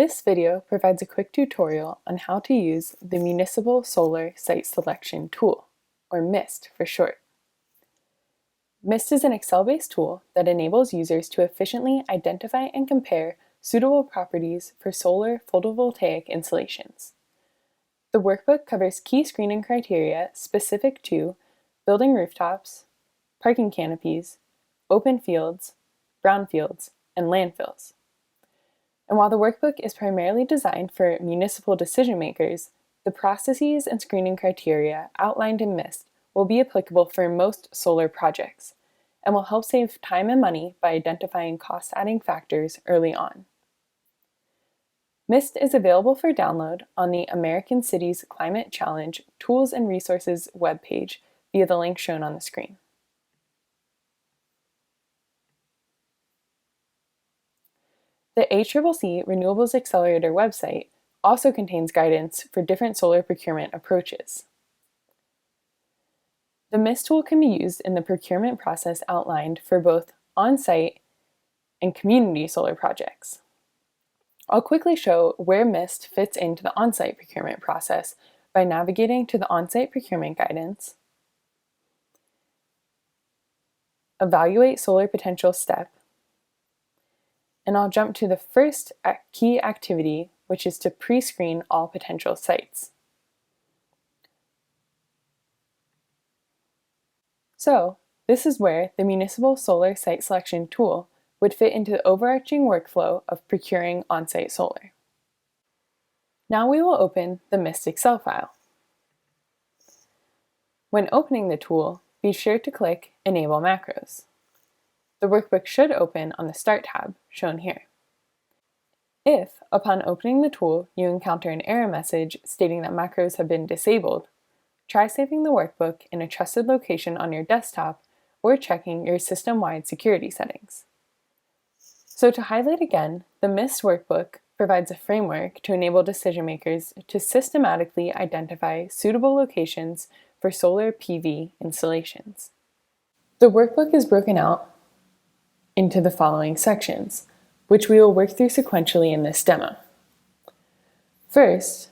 This video provides a quick tutorial on how to use the Municipal Solar Site Selection tool, or MSST for short. MSST is an Excel-based tool that enables users to efficiently identify and compare suitable properties for solar photovoltaic installations. The workbook covers key screening criteria specific to building rooftops, parking canopies, open fields, brownfields, and landfills. And while the workbook is primarily designed for municipal decision makers, the processes and screening criteria outlined in MSST will be applicable for most solar projects and will help save time and money by identifying cost-adding factors early on. MSST is available for download on the American Cities Climate Challenge Tools and Resources webpage via the link shown on the screen. The ACCC Renewables Accelerator website also contains guidance for different solar procurement approaches. The MSST tool can be used in the procurement process outlined for both on-site and community solar projects. I'll quickly show where MSST fits into the on-site procurement process by navigating to the on-site procurement guidance, evaluate solar potential step, and I'll jump to the first key activity, which is to pre-screen all potential sites. So, this is where the Municipal Solar Site Selection tool would fit into the overarching workflow of procuring on-site solar. Now we will open the MSST Excel file. When opening the tool, be sure to click Enable Macros. The workbook should open on the Start tab, shown here. If, upon opening the tool, you encounter an error message stating that macros have been disabled, try saving the workbook in a trusted location on your desktop or checking your system-wide security settings. So to highlight again, the MSST workbook provides a framework to enable decision makers to systematically identify suitable locations for solar PV installations. The workbook is broken out into the following sections, which we will work through sequentially in this demo. First,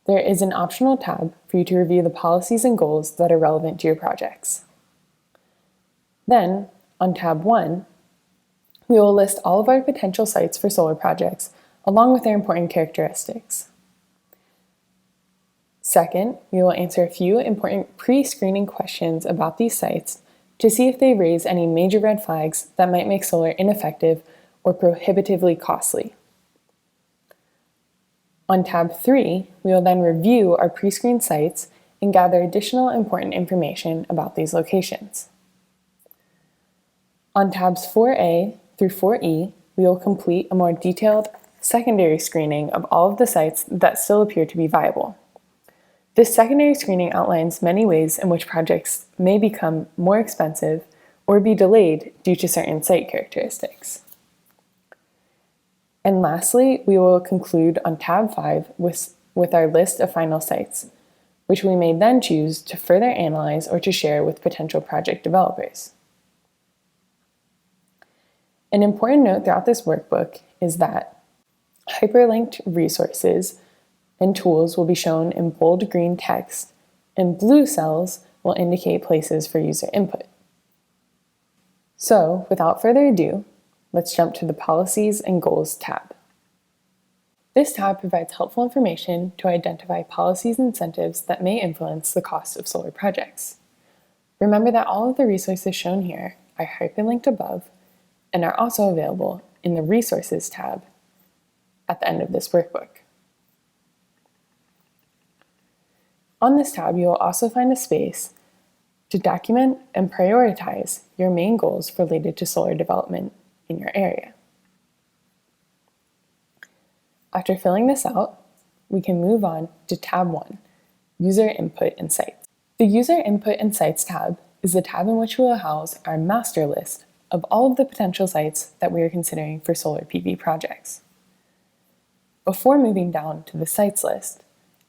there is an optional tab for you to review the policies and goals that are relevant to your projects. Then, on tab 1, we will list all of our potential sites for solar projects along with their important characteristics. Second, we will answer a few important pre-screening questions about these sites to see if they raise any major red flags that might make solar ineffective or prohibitively costly. On tab 3, we will then review our pre-screened sites and gather additional important information about these locations. On tabs 4A through 4E, we will complete a more detailed secondary screening of all of the sites that still appear to be viable. This secondary screening outlines many ways in which projects may become more expensive or be delayed due to certain site characteristics. And lastly, we will conclude on tab 5 with our list of final sites, which we may then choose to further analyze or to share with potential project developers. An important note throughout this workbook is that hyperlinked resources and tools will be shown in bold green text, and blue cells will indicate places for user input. So, without further ado, let's jump to the Policies and Goals tab. This tab provides helpful information to identify policies and incentives that may influence the cost of solar projects. Remember that all of the resources shown here are hyperlinked above and are also available in the Resources tab at the end of this workbook. On this tab, you will also find a space to document and prioritize your main goals related to solar development in your area. After filling this out, we can move on to tab 1, User Input and Sites. The User Input and Sites tab is the tab in which we will house our master list of all of the potential sites that we are considering for solar PV projects. Before moving down to the sites list,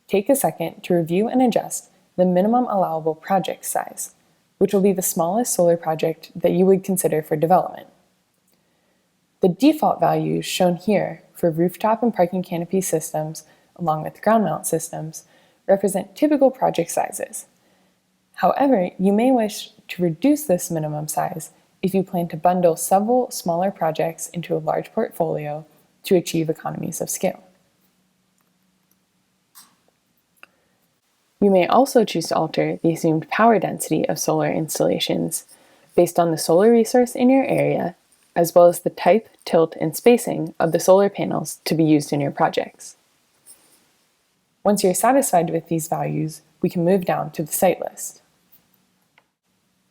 take a second to review and adjust the minimum allowable project size, which will be the smallest solar project that you would consider for development. The default values shown here for rooftop and parking canopy systems, along with ground mount systems, represent typical project sizes. However, you may wish to reduce this minimum size if you plan to bundle several smaller projects into a large portfolio to achieve economies of scale. You may also choose to alter the assumed power density of solar installations based on the solar resource in your area, as well as the type, tilt, and spacing of the solar panels to be used in your projects. Once you're satisfied with these values, we can move down to the site list.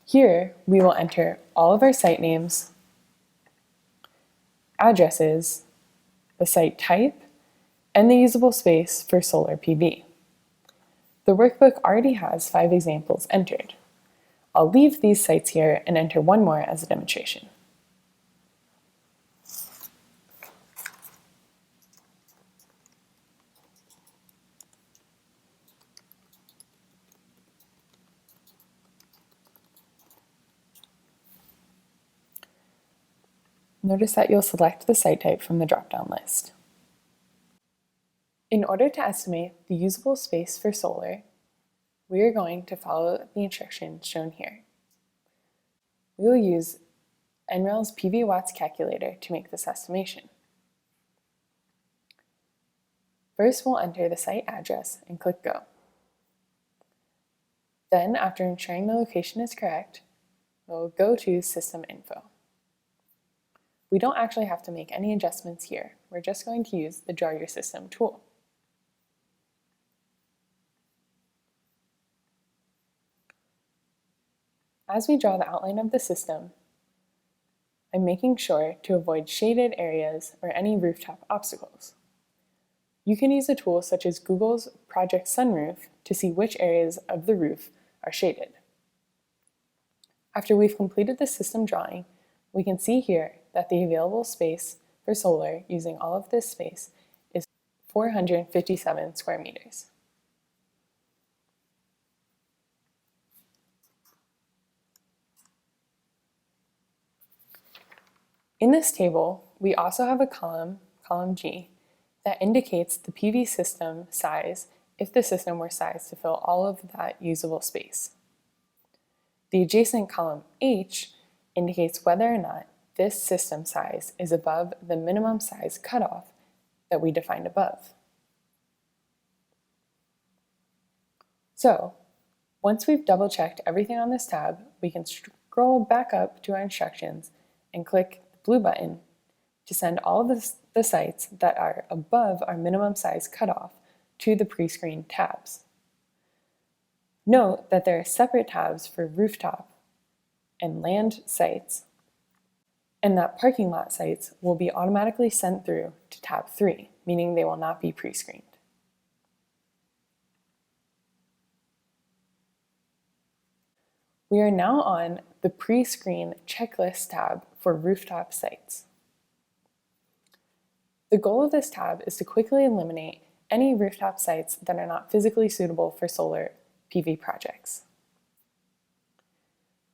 Here, we will enter all of our site names, addresses, the site type, and the usable space for solar PV. The workbook already has 5 examples entered. I'll leave these sites here and enter one more as a demonstration. Notice that you'll select the site type from the drop-down list. In order to estimate the usable space for solar, we are going to follow the instructions shown here. We will use NREL's PV watts calculator to make this estimation. First, we'll enter the site address and click Go. Then, after ensuring the location is correct, we'll go to System Info. We don't actually have to make any adjustments here. We're just going to use the Draw Your System tool. As we draw the outline of the system, I'm making sure to avoid shaded areas or any rooftop obstacles. You can use a tool such as Google's Project Sunroof to see which areas of the roof are shaded. After we've completed the system drawing, we can see here that the available space for solar using all of this space is 457 square meters. In this table, we also have a column G, that indicates the PV system size if the system were sized to fill all of that usable space. The adjacent column H indicates whether or not this system size is above the minimum size cutoff that we defined above. So, once we've double-checked everything on this tab, we can scroll back up to our instructions and click the blue button to send all of the sites that are above our minimum size cutoff to the pre-screened tabs. Note that there are separate tabs for rooftop and land sites, and that parking lot sites will be automatically sent through to tab 3, meaning they will not be pre-screened. We are now on the pre-screen checklist tab for rooftop sites. The goal of this tab is to quickly eliminate any rooftop sites that are not physically suitable for solar PV projects.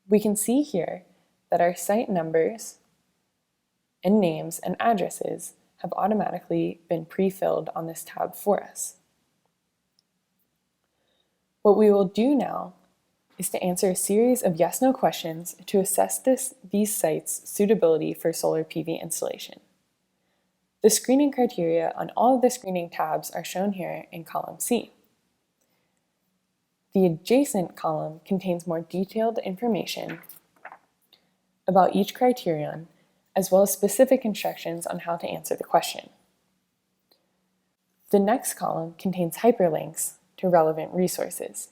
We can see here that our site numbers and names and addresses have automatically been pre-filled on this tab for us. What we will do now is to answer a series of yes/no questions to assess these sites' suitability for solar PV installation. The screening criteria on all of the screening tabs are shown here in column C. The adjacent column contains more detailed information about each criterion, as well as specific instructions on how to answer the question. The next column contains hyperlinks to relevant resources.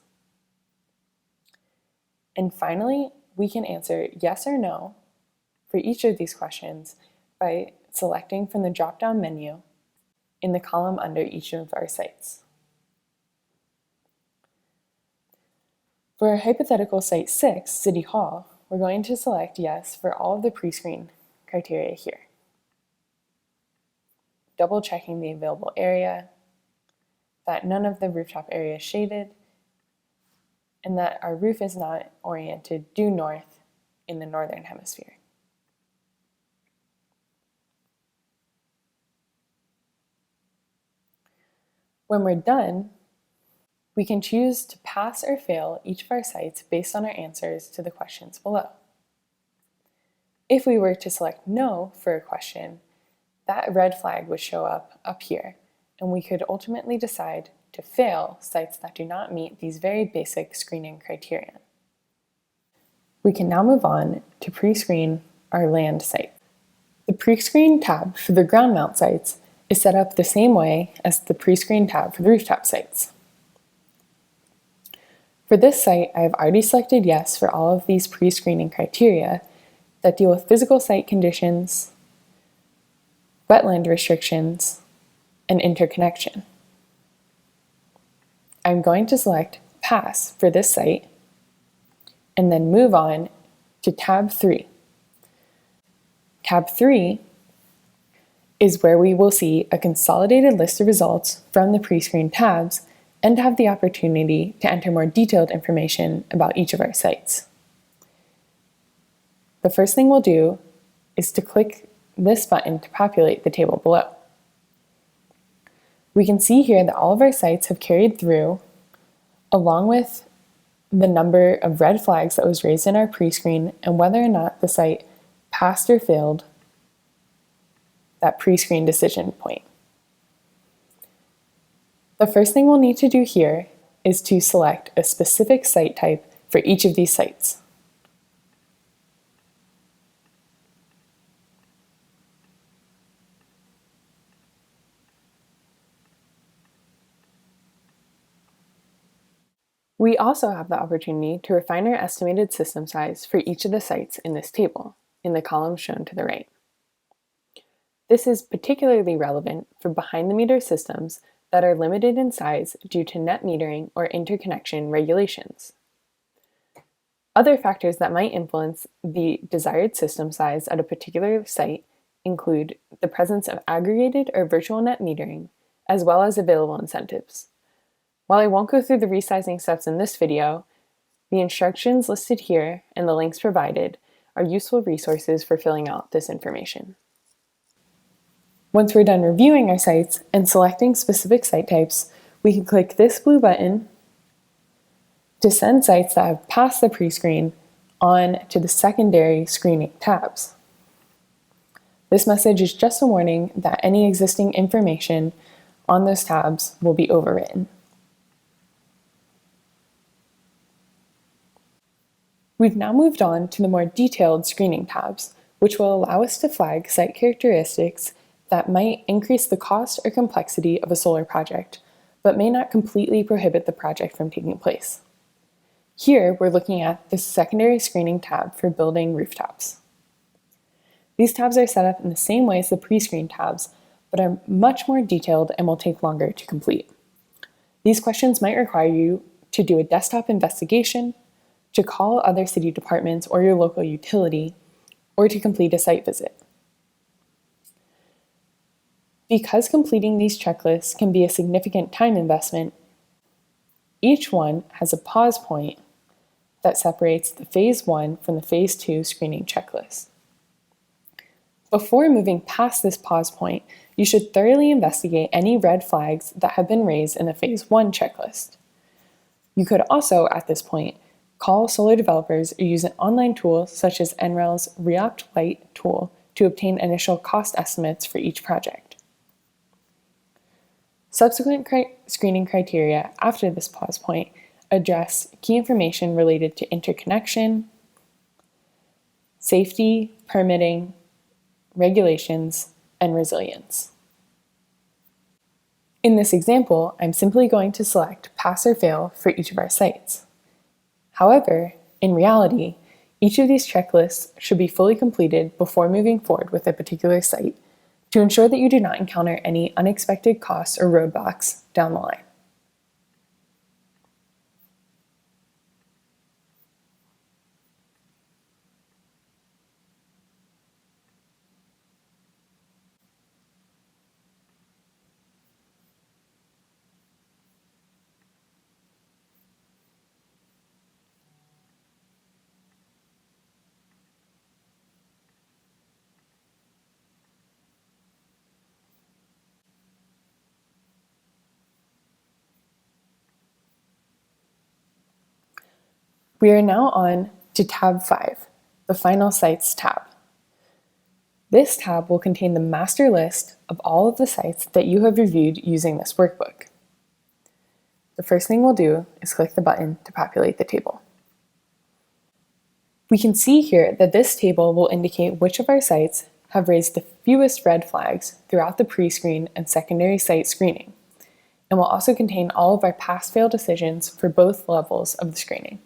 And finally, we can answer yes or no for each of these questions by selecting from the drop-down menu in the column under each of our sites. For our hypothetical site 6, City Hall, we're going to select yes for all of the pre-screen criteria here. Double checking the available area, that none of the rooftop area is shaded, and that our roof is not oriented due north in the northern hemisphere. When we're done, we can choose to pass or fail each of our sites based on our answers to the questions below. If we were to select no for a question, that red flag would show up here, and we could ultimately decide to fail sites that do not meet these very basic screening criteria. We can now move on to pre-screen our land site. The pre-screen tab for the ground mount sites is set up the same way as the pre-screen tab for the rooftop sites. For this site, I have already selected yes for all of these pre-screening criteria that deal with physical site conditions, wetland restrictions, and interconnection. I'm going to select pass for this site and then move on to tab 3. Tab 3 is where we will see a consolidated list of results from the pre-screened tabs and have the opportunity to enter more detailed information about each of our sites. The first thing we'll do is to click this button to populate the table below. We can see here that all of our sites have carried through, along with the number of red flags that was raised in our pre-screen and whether or not the site passed or failed that pre-screen decision point. The first thing we'll need to do here is to select a specific site type for each of these sites. We also have the opportunity to refine our estimated system size for each of the sites in this table, in the column shown to the right. This is particularly relevant for behind-the-meter systems that are limited in size due to net metering or interconnection regulations. Other factors that might influence the desired system size at a particular site include the presence of aggregated or virtual net metering, as well as available incentives. While I won't go through the resizing steps in this video, the instructions listed here and the links provided are useful resources for filling out this information. Once we're done reviewing our sites and selecting specific site types, we can click this blue button to send sites that have passed the pre-screen on to the secondary screening tabs. This message is just a warning that any existing information on those tabs will be overwritten. We've now moved on to the more detailed screening tabs, which will allow us to flag site characteristics that might increase the cost or complexity of a solar project, but may not completely prohibit the project from taking place. Here, we're looking at the secondary screening tab for building rooftops. These tabs are set up in the same way as the pre-screen tabs, but are much more detailed and will take longer to complete. These questions might require you to do a desktop investigation, to call other city departments or your local utility, or to complete a site visit. Because completing these checklists can be a significant time investment, each one has a pause point that separates the Phase 1 from the Phase 2 screening checklist. Before moving past this pause point, you should thoroughly investigate any red flags that have been raised in the Phase 1 checklist. You could also, at this point, call solar developers or use an online tool such as NREL's React Lite tool to obtain initial cost estimates for each project. Subsequent screening criteria after this pause point address key information related to interconnection, safety, permitting, regulations, and resilience. In this example, I'm simply going to select pass or fail for each of our sites. However, in reality, each of these checklists should be fully completed before moving forward with a particular site to ensure that you do not encounter any unexpected costs or roadblocks down the line. We are now on to tab 5, the Final Sites tab. This tab will contain the master list of all of the sites that you have reviewed using this workbook. The first thing we'll do is click the button to populate the table. We can see here that this table will indicate which of our sites have raised the fewest red flags throughout the pre-screen and secondary site screening, and will also contain all of our pass-fail decisions for both levels of the screening.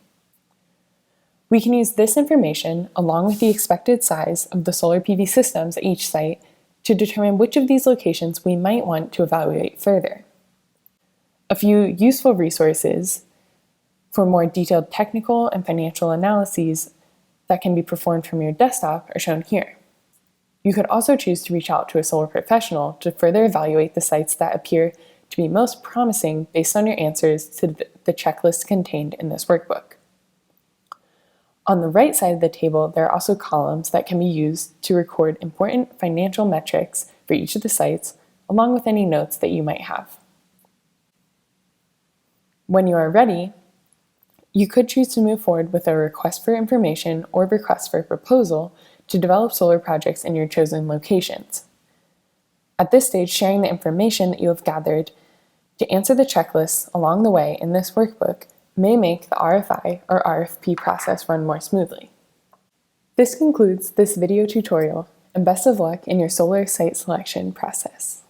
We can use this information along with the expected size of the solar PV systems at each site to determine which of these locations we might want to evaluate further. A few useful resources for more detailed technical and financial analyses that can be performed from your desktop are shown here. You could also choose to reach out to a solar professional to further evaluate the sites that appear to be most promising based on your answers to the checklist contained in this workbook. On the right side of the table, there are also columns that can be used to record important financial metrics for each of the sites, along with any notes that you might have. When you are ready, you could choose to move forward with a request for information or request for proposal to develop solar projects in your chosen locations. At this stage, sharing the information that you have gathered to answer the checklists along the way in this workbook may make the RFI or RFP process run more smoothly. This concludes this video tutorial, and best of luck in your solar site selection process.